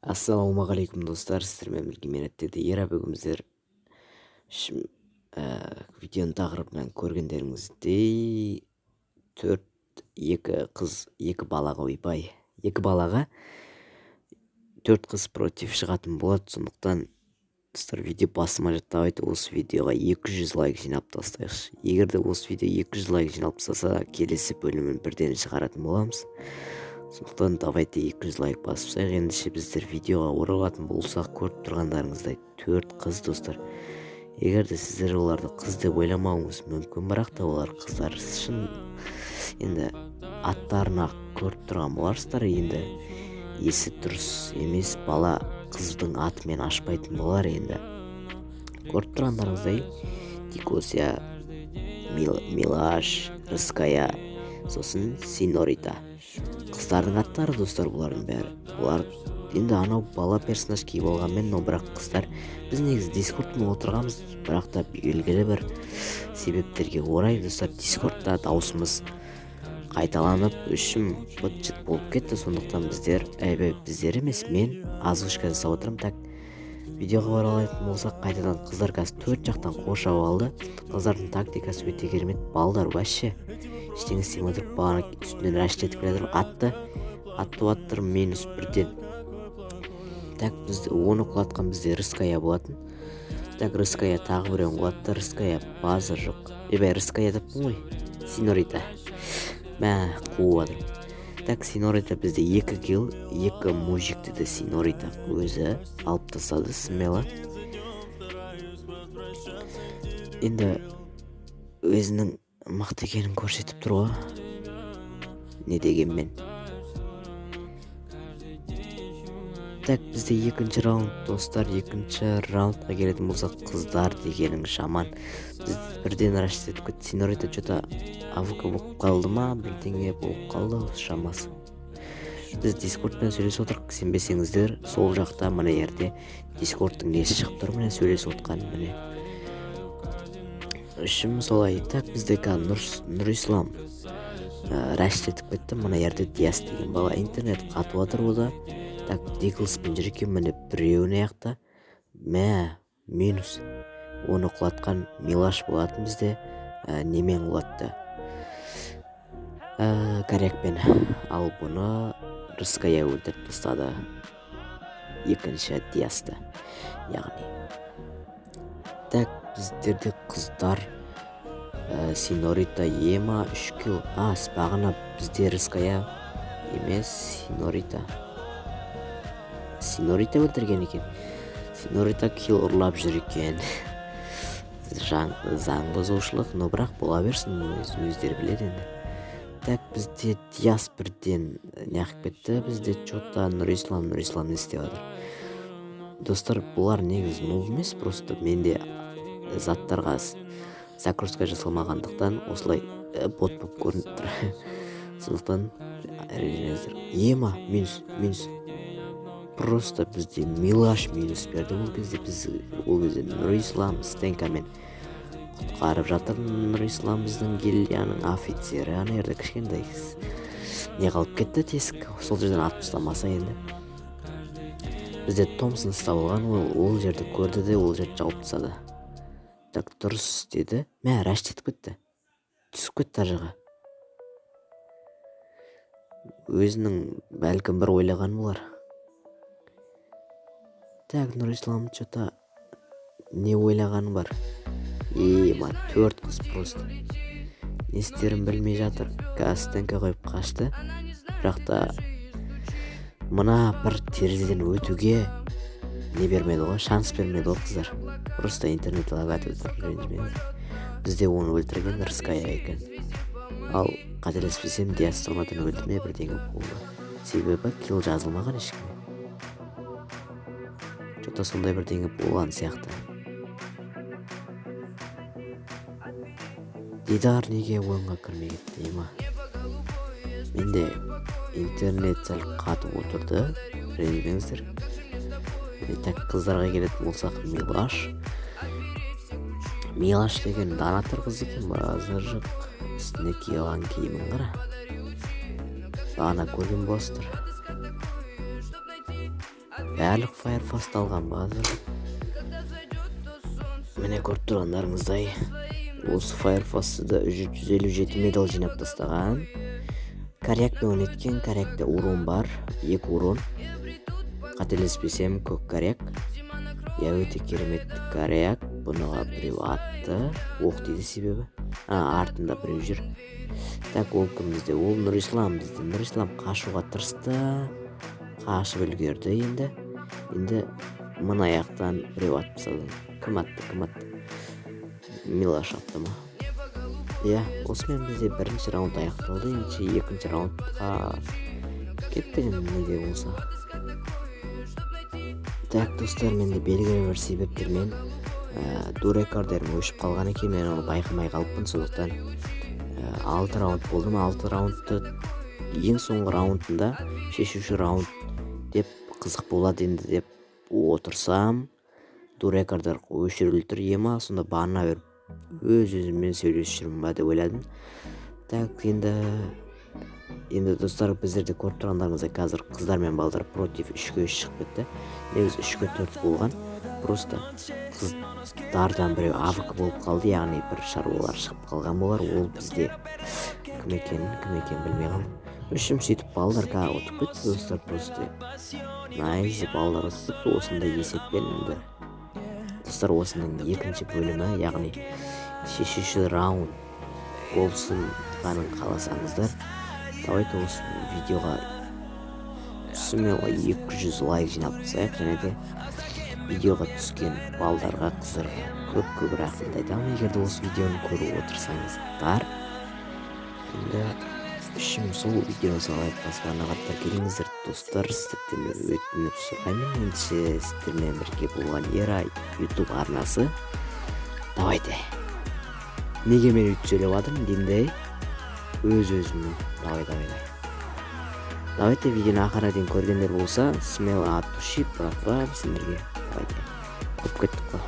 Ассалаумағалейкум достар, сіздермен бірге мен әттеді Ера. Бүгін біздер видеоның тақырыбынан көргендеріңіздей 2 балаға ойбай 2 балаға 4 қыз против шығатын болады. Сондықтан достар, видео басыма жаттабайды. Осы видеоға 200 лайк жинап тастайықшы. Егер де осы видео 200 лайк жинап тастаса, келесі бөлімін бірден шығаратын боламыз. Сондықтан давайте 200 лайк басып сайық. Ендеше біздер видеоға оралатын болсақ, көріп тұрғандарыңыздай 4 қыз достар. Егер де сіздер оларды қыз деп ойламауыңыз мүмкін, бірақ та олар қыздар. Шын енді аттарына көріп тұрған боларсыздар. Енді есі дұрыс емес бала қыздың атымен ашпайтын болар. Енді көріп тұрғандарыңыздай Дикосия, Милаш, Рыская, сосын Синорита. Қыздардың аттары достар бұлардың бәрі. Бұлар енді анау бала персонаж кейіп алғанмен, но бірақ қыздар. Біз негізі дискордтың отырғанбыз, бірақ та белгілі бір себептерге орай достар дискордта даусымыз қайталанып үшім быт-жыт болып кетті. Сондықтан біздер емес, мен озвучка жасап отырмын. Так, видеоға оралатын болсақ, қайтадан қыздар қазір 4 жақтан қоршап алды. Қыздардың тактикасы өте керемет. Балдар вообще ештеңе істемей отырып, бағана үстінен рәштетіп келе аттыр минус 1-ден. Так, бізді оны құлатқан бізде Рыская болатын. Так, Рыская тағы біреуін құлатты. Рыская базы жоқ. Рыская деппін ғой. Синорита. Қуып адыр. Так, Синорита бізде 2 килл, 2 мужик деді Синорита өзі алып тастады смело. Енді өзінің мықты екенін көрсетіп тұр ғой. Не дегенмен. Так, бізде 2-ші раунд достар, 2-ші раундқа келетін болсақ, қыздар дегенің жаман. Біз бірден рашет кетті. Синорита что-то АВК болып қалды ма, бірдеңе болып қалды шамасы. Біз дискордпен сөйлесіп отырық, сенбесеңіздер, сол жақта мына жерде дискордтың несі шығып тұр, міне сөйлесіп отқан міне. Үшім солай. Так, бізде Нұрислам рашет кетті. Мына жерде Диас деген бала интернет қатып отыр ода. Так, Диклспен жүрген міне біреуін аяқта. Минус. Оны құлатқан Милаш болатын бізде. Немен құлатты? Корякпен. Ал бұны Рыская өлтіріп тастады. 2-ші Диасты. Яғни. Так, біздерде қыздар. Синорита ема 3 килл. Бағана бізде Рыская емес Синорита өлтірген екен. Синорита килл ұрлап жүр екен. Заң бұзушылық, но бірақ бола берсін, өздері біледі енді. Так, бізде Диас бірден неғып кетті. Бізде что-то Нұрислам не істеп жатыр. Достар, бұлар негізі нұл емес, просто менде заттарға загрузка жасалмағандықтан осылай бот болып көрініп тұр. Сондықтан ема минус. Просто бізде Милаш минус берді. Ол кезде Нұрислам Стенкамен құтқарып жатыр. Нұрислам біздің гильдияның офицері. Ана жерде кішкентай не қалып кетті тесік. Сол жерден атып тастамаса енді. Бізде Томпсон ұстап алған, ол жерді көрді де ол жерді жауып тастады. Так, дұрыс деді. Рәштетіп кетті. Түсіп кетті ажыға. Өзінің бәлкім бір ойлаған болар. Так, Нұрислам что-то не ойлаған бар. 4 қыз просто. Не істерін білмей жатыр. Стенка қойып қашты. Бірақ та мына бір терезеден өтуге не бермеді ғой, шанс бермеді ғой қыздар. Просто интернет лагат өлтірген. Бізде оны өлтірген Рыская екен. Ал қателеспесем Диас тұрмадан өлтірме бірдеңе болды. Себебі килл жазылмаған ешкім. Что-то сондай бірдеңе болған сияқты. Дидар неге ойынға кірмей кетті, ема? Менде интернет сәл қатып отырды. Ренжімеңіздер. Так, қыздарға келетін болсақ, Милаш деген донатор қыз екен, біразы жық. Үстіне киған киімін қара. Бағана көрген болсыздар. барлық Firefox'та алған базар. Міне көріп тұрғандарыңыздай осы Firefox'та да 357 медаль жинап тастаған. Корякты ойнаткен, корякта урон бар, 2 урон. Қателеспесем көк коряк. Я өте керемет коряк. Бұныға біреу атты. Оқ дейді себебі. Артында біреу жүр. Так, ол кім бізде? Ол Нұрислам бізде. Нұрислам қашуға тырысты. Қашып үлгерді енді. Енді мына аяқтан біреу атып салды. Кім атты? Милаш атты ма? Иә, осымен бізде бірінші раунд аяқталды. Енді екінші раундқа кеттігін неге болса. Так, достар, менде белгілі бір себептермен дурекардерім өшіп қалған екен, мен оны байқамай қалыппын. Сондықтан 6 раунд болды ма? 6 раундты ең соңғы раундында шешуші раунд деп қызық болады енді деп отырсам, дурекардар өшіріліп тұр. Ема сонда барына беріп өз-өзіммен сөйлесіп жүрмін ба деп ойладым. Так, енді достар, біздерде көріп тұрғандарыңыздай қазір қыздар мен балдар против 3-3 шығып кетті. Негізі 3-4 болған. Просто қыздардан біреу авк болып қалды, яғни бір шаруалар шығып қалған болар. Ол бізде кім екенін білмей қалды. Үшім сөйтіп балдарға отып кетті, достар. Просто найз балдар отып кетті осындай есеппен. Енді достар, осының екінші бөлімі, яғни шешуші раунд болсын ғанын қаласаңыздар, давайте осы видеоға түсімелі 200 лайк жинап тұрсайық, және де видеоға түскен балдарға, қыздарға көп рахмет айтамын. Егерде осы видеоны көріп отырсаңыздар, енді үшім сол видеоны салайық, басқаны қаттар келіңіздер. Достар, сіздерден өтініп сұраймын, ендеше сіздермен бірге болған Ера YouTube арнасы. Давайте. Неге мен өйтіп сөйлеп адым деймін, өз-өзіммен. Давайте видеоны ақырына дейін көргендер болса, смело ат пишіп, братва, сендерге. Давайте. Көп кеттік қой.